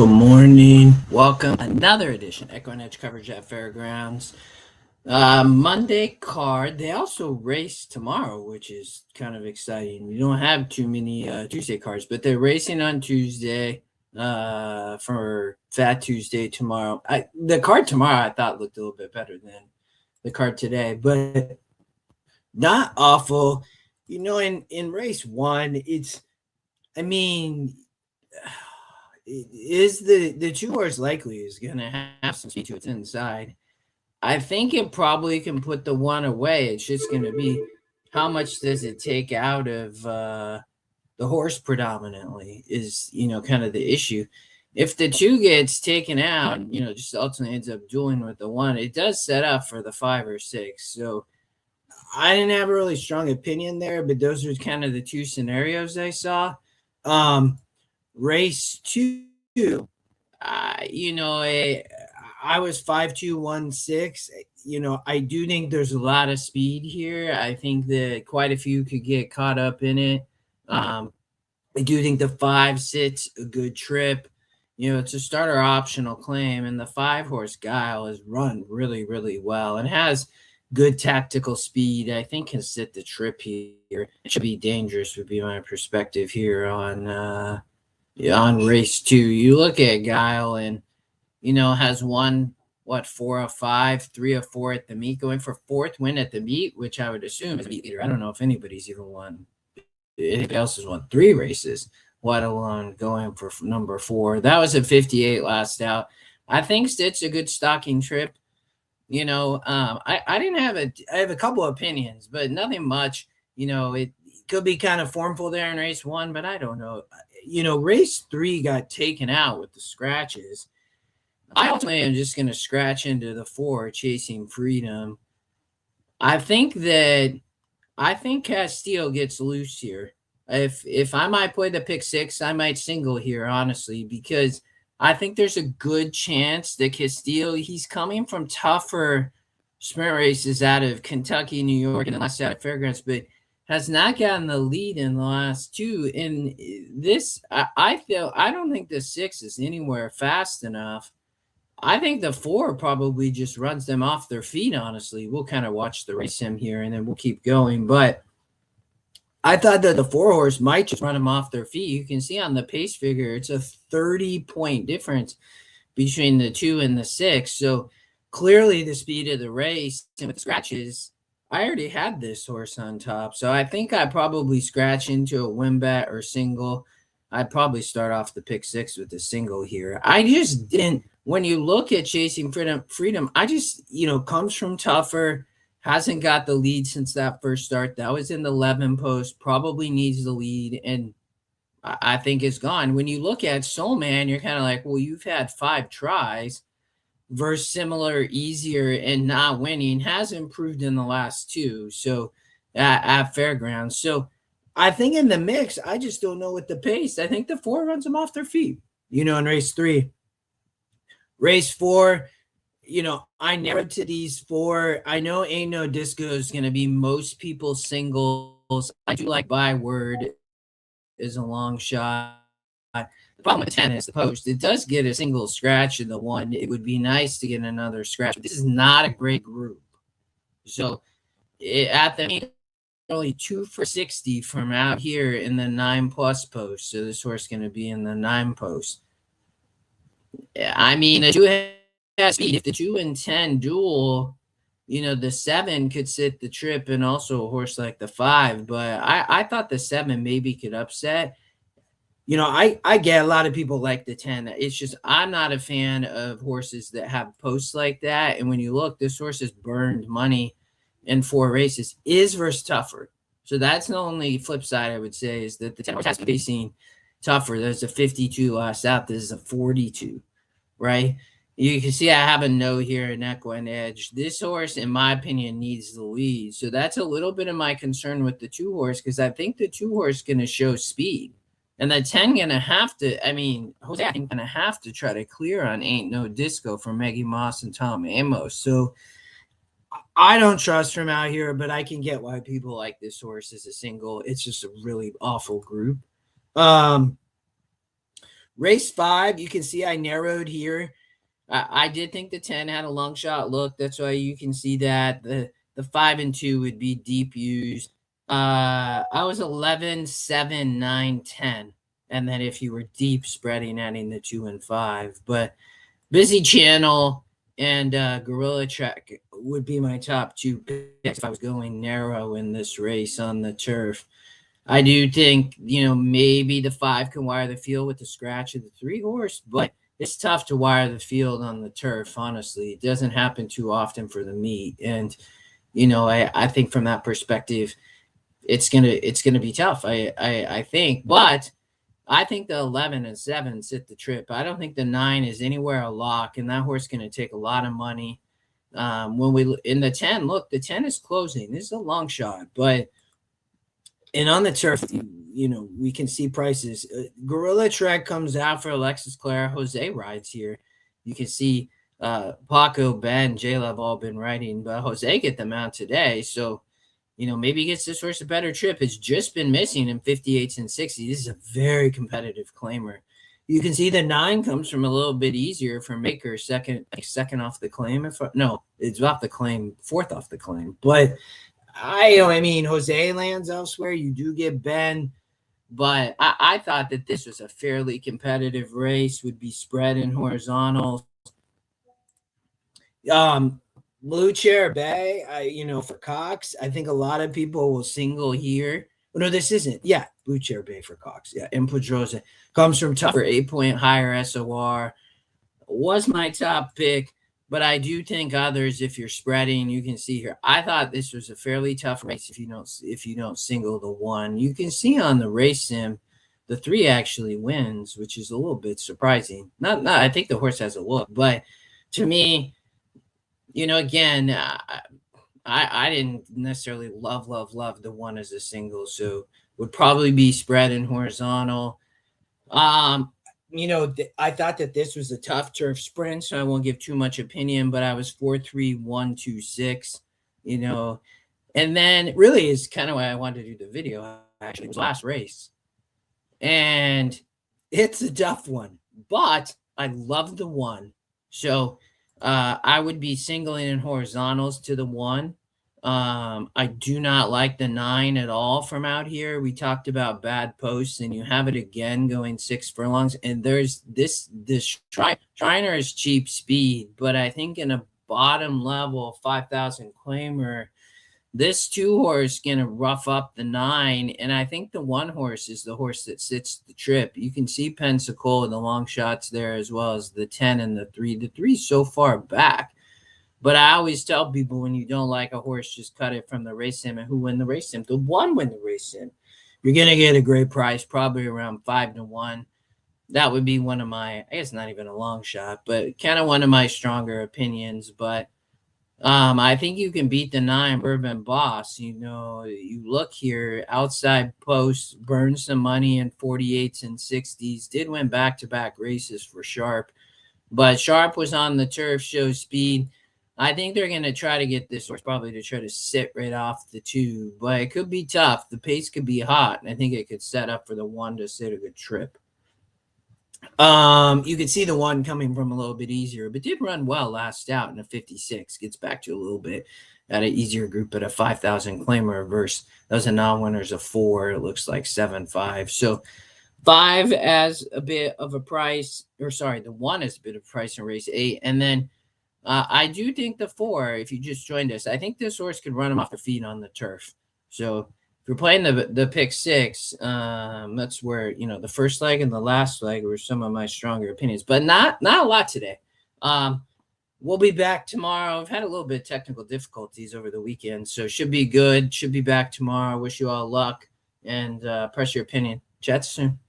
Good morning. Welcome. Another edition Echo and Edge coverage at Fairgrounds. Monday card. They also race tomorrow, which is kind of exciting. We don't have too many Tuesday cards, but they're racing on Tuesday for Fat Tuesday tomorrow. The card tomorrow I thought looked a little bit better than the card today, but not awful. In race one, I mean, is the two horse likely is going to have some speed to its inside. I think it probably can put the one away. It's just going to be how much does it take out of the horse predominantly is, kind of the issue. If the two gets taken out, just ultimately ends up dueling with the one, it does set up for the 5 or 6. So I didn't have a really strong opinion there, but those are kind of the two scenarios I saw. Race two, I was 5-2-1-6. I do think there's a lot of speed here. I think that quite a few could get caught up in it. I do think the 5 sits a good trip. It's a starter optional claim, and the 5 horse Guile has run really, really well and has good tactical speed. I think can sit the trip here. It should be dangerous, would be my perspective here on race 2. You look at Guile and has won 4 of 5, 3 of 4 at the meet, going for 4th win at the meet, which I would assume is a meet leader. I don't know if anybody's even won. Anybody else has won 3 races, let alone going for number 4. That was a 58 last out. I think it's a good stocking trip. I didn't have I have a couple of opinions, but nothing much. It could be kind of formful there in race 1, but I don't know. Race 3 got taken out with the scratches. I ultimately am just going to scratch into the 4, Chasing Freedom. I think Castile gets loose here. If I might play the pick 6, I might single here, honestly, because I think there's a good chance that Castile, he's coming from tougher sprint races out of Kentucky, New York, and the last out of Fairgrounds, but has not gotten the lead in the last 2. And this, I don't think the 6 is anywhere fast enough. I think the 4 probably just runs them off their feet, honestly. We'll kind of watch the race sim here, and then we'll keep going. But I thought that the 4 horse might just run them off their feet. You can see on the pace figure, it's a 30-point difference between the 2 and the 6. So clearly the speed of the race and with scratches, I already had this horse on top. So I think I probably scratch into a win bet or single. I'd probably start off the pick 6 with the single here. I just didn't. When you look at Chasing Freedom, I just, comes from tougher, hasn't got the lead since that first start. That was in the 11 post, probably needs the lead, and I think it's gone. When you look at Soul Man, you're kind of like, well, you've had 5 tries versus similar, easier, and not winning, has improved in the last 2. So at Fairgrounds. So I think in the mix, I just don't know with the pace. I think the 4 runs them off their feet, in race 3. Race 4, I narrowed to these 4. I know Ain't No Disco is going to be most people's singles. I do like Byword is a long shot. The problem with 10 is the post. It does get a single scratch in the 1. It would be nice to get another scratch. But this is not a great group. So at the meet, only 2 for 60 from out here in the 9+ post. So this horse is going to be in the 9 post. I mean, the 2 has speed. If the 2 and 10 duel, the 7 could sit the trip and also a horse like the 5. But I thought the 7 maybe could upset. I get a lot of people like the 10. It's just I'm not a fan of horses that have posts like that. And when you look, this horse has burned money in 4 races, is versus tougher. So that's the only flip side I would say is that the 10 horse has been facing tougher. There's a 52 last out. This is a 42, right? You can see I have a note here in Echo and Edge. This horse, in my opinion, needs the lead. So that's a little bit of my concern with the 2 horse because I think the 2 horse is going to show speed. And the 10 going to have to, Jose going to have to try to clear on Ain't No Disco for Maggie Moss and Tom Amos. So I don't trust from out here, but I can get why people like this horse as a single. It's just a really awful group. Race 5, you can see I narrowed here. I did think the 10 had a long shot look. That's why you can see that the 5 and 2 would be deep used. I was 11, 7, 9, 10. And then if you were deep spreading, adding the 2 and 5. But Busy Channel and Gorilla Track would be my top 2 picks if I was going narrow in this race on the turf. I do think, maybe the 5 can wire the field with the scratch of the 3 horse, but it's tough to wire the field on the turf, honestly. It doesn't happen too often for the meet. And, I think from that perspective, it's gonna be tough. I think, but I think the 11 and 7 sit the trip. I don't think the 9 is anywhere a lock, and that horse is going to take a lot of money. When we in the 10, look, the 10 is closing. This is a long shot, but and on the turf, we can see prices. Gorilla Trek comes out for Alexis Clare. Jose rides here. You can see Paco, Ben, J-Love have all been riding, but Jose get them out today. So, maybe he gets this horse a better trip. It's just been missing in 58s and 60s. This is a very competitive claimer. You can see the 9 comes from a little bit easier for Maker, second off the claim. It's off the claim, 4th off the claim. But I mean, Jose lands elsewhere. You do get Ben, but I thought that this was a fairly competitive race, would be spread in horizontals. Blue Chair Bay, for Cox, I think a lot of people will single here. Oh, no, this isn't. Yeah, Blue Chair Bay for Cox. Yeah, and Pedrosa comes from tougher 8-point higher SOR. Was my top pick. But I do think others, if you're spreading, you can see here. I thought this was a fairly tough race if you don't single the 1. You can see on the race sim, the 3 actually wins, which is a little bit surprising. Not I think the horse has a look, but to me, again, I didn't necessarily love the 1 as a single, so would probably be spread in horizontal. I thought that this was a tough turf sprint, so I won't give too much opinion, but I was 4-3-1-2-6, and then really is kind of why I wanted to do the video. Actually, it was last race, and it's a tough one, but I love the 1. So I would be singling in horizontals to the 1. I do not like the 9 at all from out here. We talked about bad posts, and you have it again going 6 furlongs. And there's this Shriner is cheap speed, but I think in a bottom level 5,000 claimer, this 2 horse gonna rough up the 9, and I think the 1 horse is the horse that sits the trip. You can see Pensacola and the long shots there, as well as the 10 and the 3. The 3 so far back. But I always tell people, when you don't like a horse, just cut it from the race sim. And who win the race sim? The 1 win the race sim. You're going to get a great price, probably around 5-1. That would be one of my, I guess not even a long shot, but kind of one of my stronger opinions. But I think you can beat the 9 Bourbon Boss. You look here, outside posts, burned some money in 48s and 60s, did win back-to-back races for Sharp. But Sharp was on the turf, shows speed. I think they're going to try to get this horse probably to try to sit right off the 2, but it could be tough. The pace could be hot, and I think it could set up for the 1 to sit a good trip. You can see the 1 coming from a little bit easier, but did run well last out in a 56. Gets back to a little bit at an easier group at a 5,000 claimer versus those are non-winners of 4. It looks like 7-5. So 5 as a bit of a price, the 1 is a bit of price in race 8, and then I do think the 4, if you just joined us, I think this horse could run him off the feet on the turf. So if you're playing the pick 6, that's where, the first leg and the last leg were some of my stronger opinions, but not a lot today. We'll be back tomorrow. I've had a little bit of technical difficulties over the weekend, so should be good. Should be back tomorrow. Wish you all luck, and press your opinion. Chat soon.